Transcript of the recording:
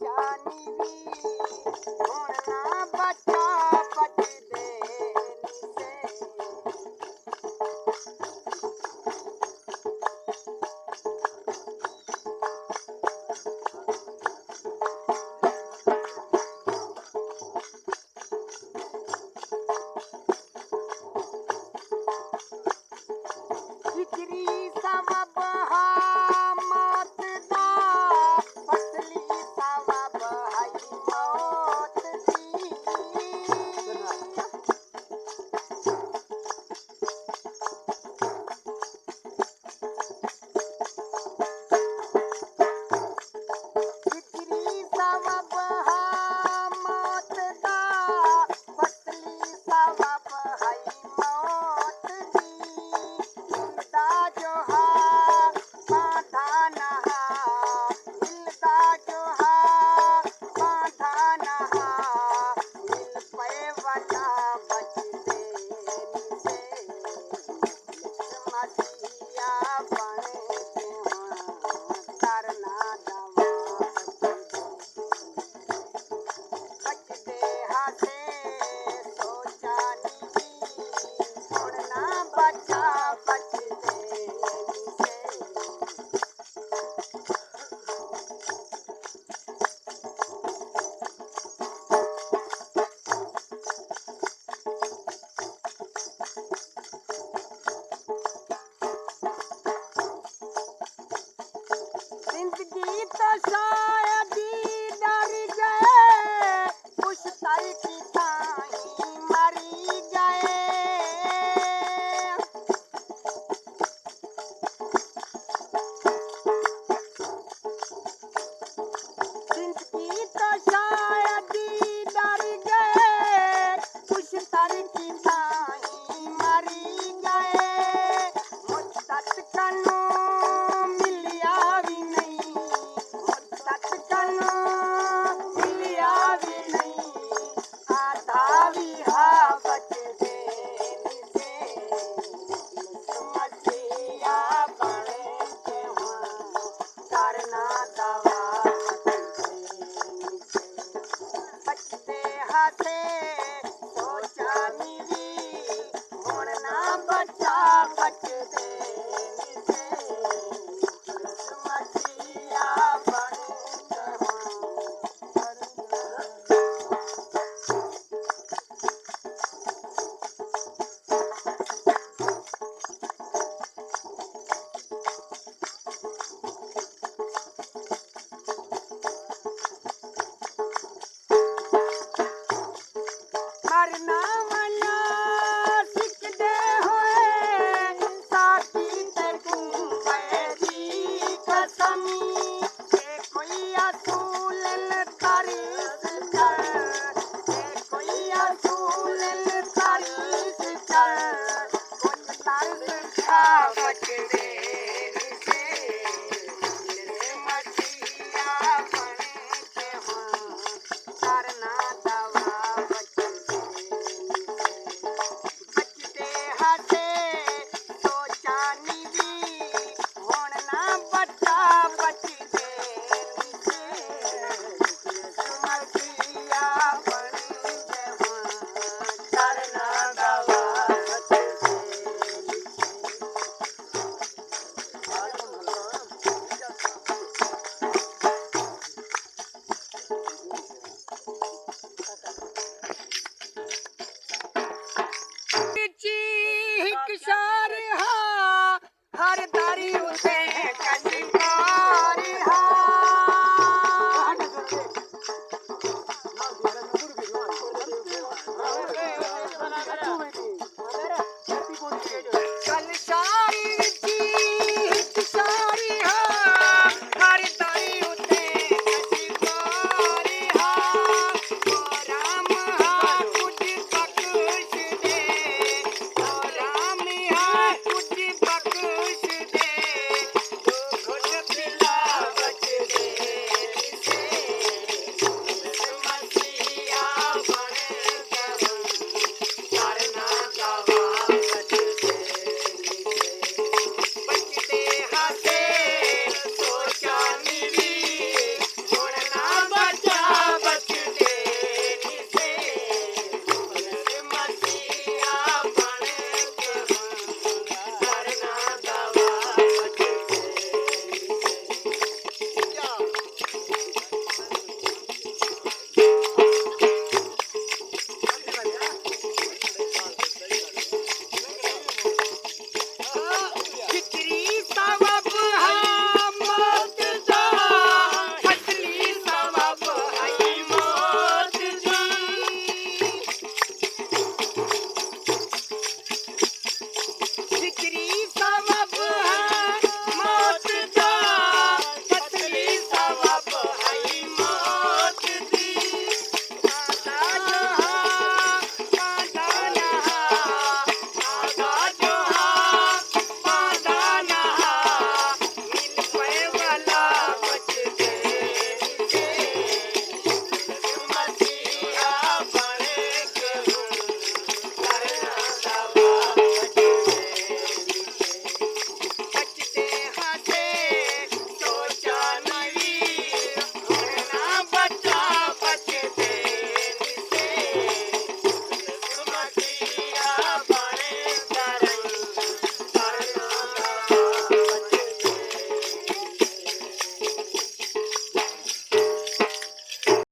जानी भी होना बच्चा बच देनी से खिचड़ी सब बहा मत दा फसली सब बहाई मौत दी खिचड़ी सब बहा मत दा फसली सब बहाई मौत दी मिलदा जोहार बांधा नहा मिलदा जोहार बांधा नहा मिल पे वटा बच देनी से मसीहा बन के करना दवा बच दे हाथे सोचा नी छोड़ना बच्चा बच देनी से जिंदगी तो शायद ही डर गए कुछ तल की थाही मरी गए जिंदगी तो शायद ही डर गए कुछ तल की थाही मरी गए मुद्दत कनो मिलिया भी नहीं मुद्दत कनो मिलिया भी नहीं आधा भी हा बच देनी से मसीहा बन के करना दवा बचते हाथे सोचा नी होना बच्चा बच देनी से मसीहा बन मरना मना सिख दे होए साथी ते कुंभरी कसमी के कोई असूल तारीफ कर के कोई असूल तारीफ कर कुछ तारीफ खा बच देनी से मसीहा बन के करना दवा बचते हाथे सोचा नी भी होना बच्चा बच देनी से मसीहा बन के करना दवा बच देनी से